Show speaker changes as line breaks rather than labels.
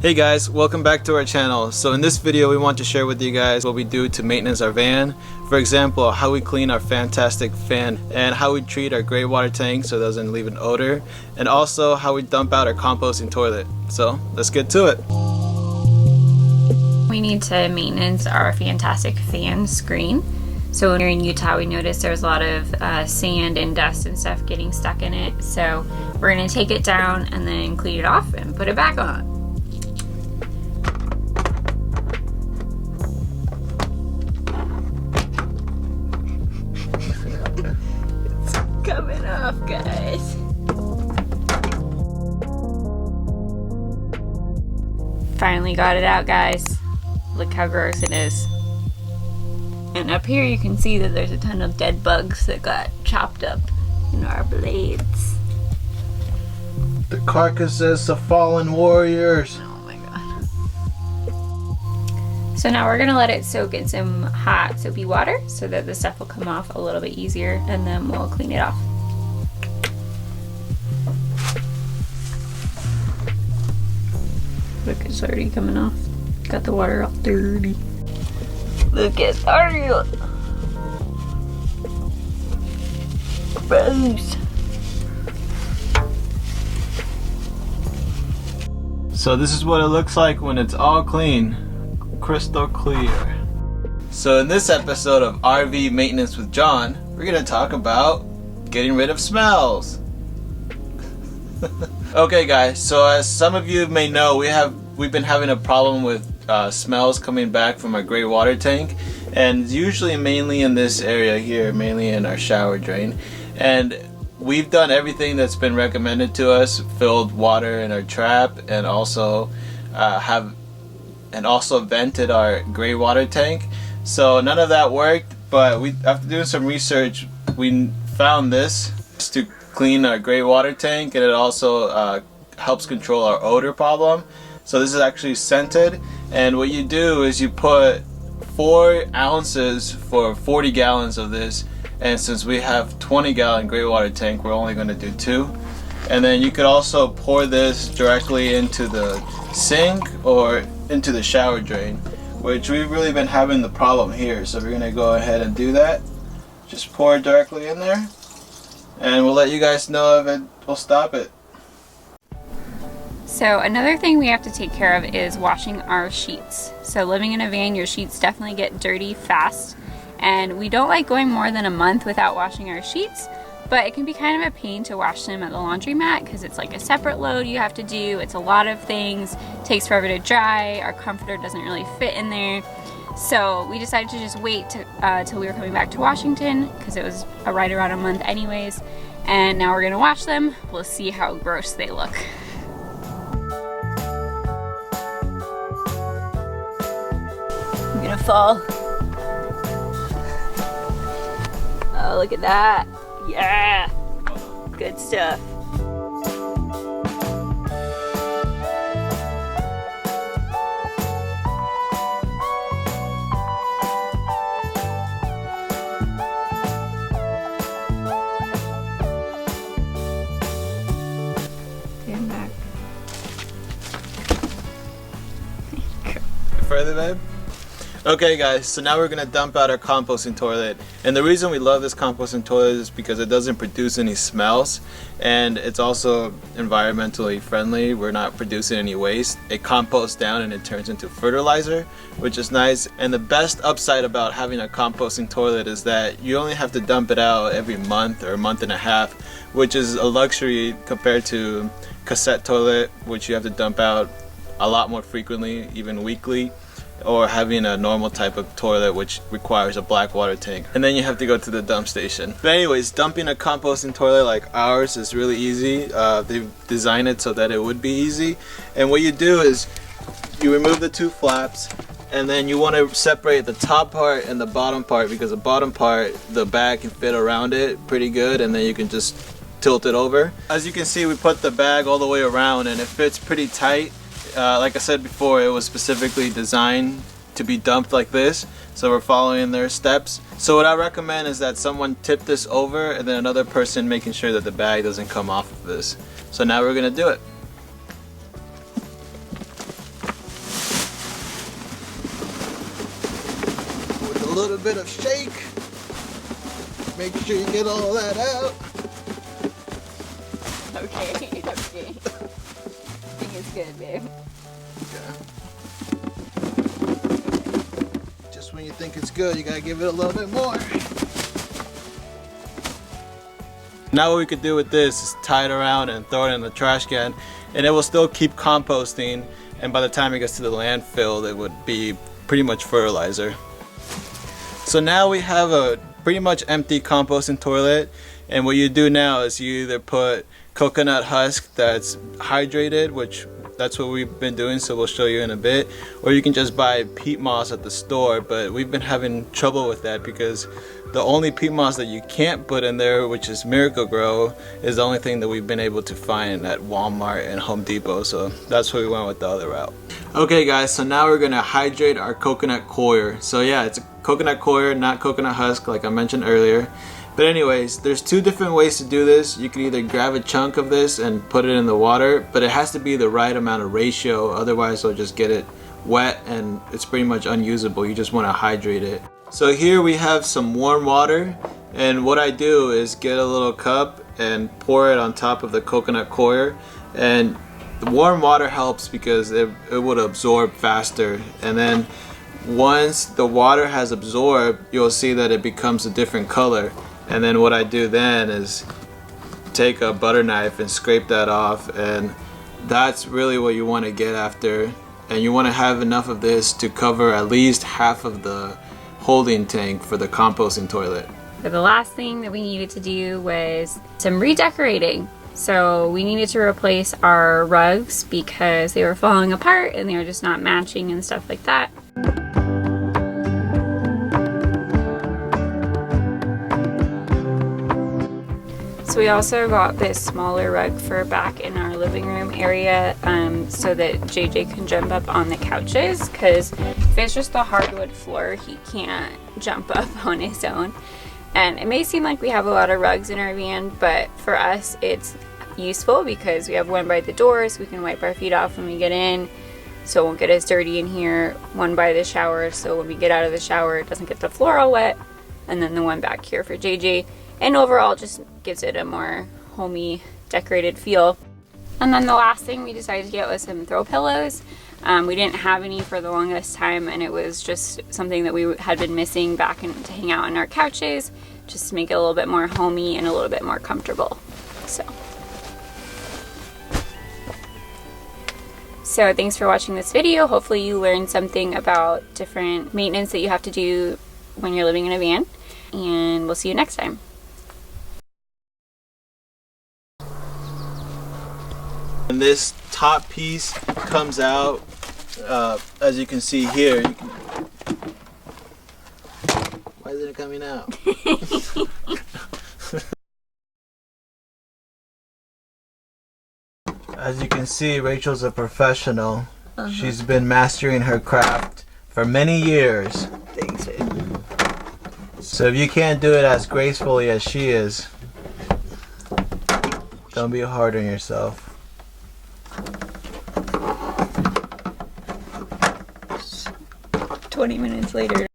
Hey guys, welcome back to our channel. So in this video we want to share with you guys what we do to maintenance our van. For example, how we clean our fantastic fan and how we treat our gray water tank so it doesn't leave an odor, and also how we dump out our composting toilet. So let's get to it.
We need to maintenance our fantastic fan screen. So when we were in Utah, we noticed there was a lot of sand and dust and stuff getting stuck in it. So we're gonna take it down and then clean it off and put it back on. Coming off, guys. Finally got it out, guys. Look how gross it is. And up here you can see that there's a ton of dead bugs that got chopped up in our blades.
The carcasses of fallen warriors.
Oh my god. So now we're gonna let it soak in some hot soapy water so that the stuff will come off a little bit easier, and then we'll clean it off. Look, it's already coming off. Got the water all dirty. Look at Ariel. Gross.
So this is what it looks like when it's all clean. Crystal clear. So in this episode of RV Maintenance with John, we're going to talk about getting rid of smells. Okay guys, so as some of you may know, we've been having a problem with smells coming back from our gray water tank, and usually mainly in this area here, mainly in our shower drain. And we've done everything that's been recommended to us, filled water in our trap, and also vented our gray water tank. So none of that worked, but after doing some research, we found this to clean our gray water tank, and it also helps control our odor problem. So this is actually scented, and what you do is you put 4 ounces for 40 gallons of this, and since we have 20-gallon gray water tank, we're only going to do 2. And then you could also pour this directly into the sink or into the shower drain, which we've really been having the problem here. So we're going to go ahead and do that. Just pour it directly in there, and we'll let you guys know if it will stop it.
So another thing we have to take care of is washing our sheets. So living in a van, your sheets definitely get dirty fast, and we don't like going more than a month without washing our sheets, but it can be kind of a pain to wash them at the laundromat because it's like a separate load you have to do. It's a lot of things, it takes forever to dry, our comforter doesn't really fit in there. So we decided to just wait till we were coming back to Washington, because it was right around a month anyways, and now we're gonna wash them. We'll see how gross they look. I'm gonna fall. Oh, look at that. Yeah, good stuff. Stand back.
Further, babe? Okay guys, so now we're going to dump out our composting toilet, and the reason we love this composting toilet is because it doesn't produce any smells, and it's also environmentally friendly. We're not producing any waste. It composts down and it turns into fertilizer, which is nice. And the best upside about having a composting toilet is that you only have to dump it out every month or a month and a half, which is a luxury compared to cassette toilet, which you have to dump out a lot more frequently, even weekly, or having a normal type of toilet which requires a black water tank, and then you have to go to the dump station. But anyways, dumping a composting toilet like ours is really easy. They've designed it so that it would be easy, and what you do is you remove the 2 flaps, and then you want to separate the top part and the bottom part, because the bottom part, the bag can fit around it pretty good, and then you can just tilt it over. As you can see, we put the bag all the way around and it fits pretty tight. Like I said before, it was specifically designed to be dumped like this, so we're following their steps. So what I recommend is that someone tip this over and then another person making sure that the bag doesn't come off of this. So now we're gonna do it. With a little bit of shake, make sure you get all that out.
Okay, okay. I think it's good, babe.
Okay. Just when you think it's good, you gotta give it a little bit more. Now what we could do with this is tie it around and throw it in the trash can, and it will still keep composting, and by the time it gets to the landfill, it would be pretty much fertilizer. So now we have a pretty much empty composting toilet, and what you do now is you either put coconut husk that's hydrated, which that's what we've been doing, so we'll show you in a bit, or you can just buy peat moss at the store, but we've been having trouble with that because the only peat moss that you can't put in there, which is Miracle Grow, is the only thing that we've been able to find at Walmart and Home Depot, so that's why we went with the other route. Okay guys, so now we're gonna hydrate our coconut coir. So yeah, it's a coconut coir, not coconut husk like I mentioned earlier. But anyways, there's two different ways to do this. You can either grab a chunk of this and put it in the water, but it has to be the right amount of ratio, otherwise you'll just get it wet and it's pretty much unusable. You just want to hydrate it. So here we have some warm water, and what I do is get a little cup and pour it on top of the coconut coir, and the warm water helps because it would absorb faster, and then once the water has absorbed, you'll see that it becomes a different color. And then what I do then is take a butter knife and scrape that off, and that's really what you want to get after. And you want to have enough of this to cover at least half of the holding tank for the composting toilet.
But the last thing that we needed to do was some redecorating. So we needed to replace our rugs because they were falling apart and they were just not matching and stuff like that. So we also got this smaller rug for back in our living room area so that JJ can jump up on the couches, because if it's just the hardwood floor, he can't jump up on his own. And it may seem like we have a lot of rugs in our van, but for us it's useful because we have one by the door so we can wipe our feet off when we get in, so it won't get as dirty in here, one by the shower so when we get out of the shower it doesn't get the floor all wet, and then the one back here for JJ. And overall just gives it a more homey, decorated feel. And then the last thing we decided to get was some throw pillows. We didn't have any for the longest time, and it was just something that we had been missing back in, to hang out on our couches, just to make it a little bit more homey and a little bit more comfortable. So thanks for watching this video. Hopefully you learned something about different maintenance that you have to do when you're living in a van, and we'll see you next time.
And this top piece comes out, as you can see here. Why isn't it coming out? As you can see, Rachel's a professional. She's been mastering her craft for many years.
Thanks, babe.
So if you can't do it as gracefully as she is, don't be hard on yourself.
20 minutes later.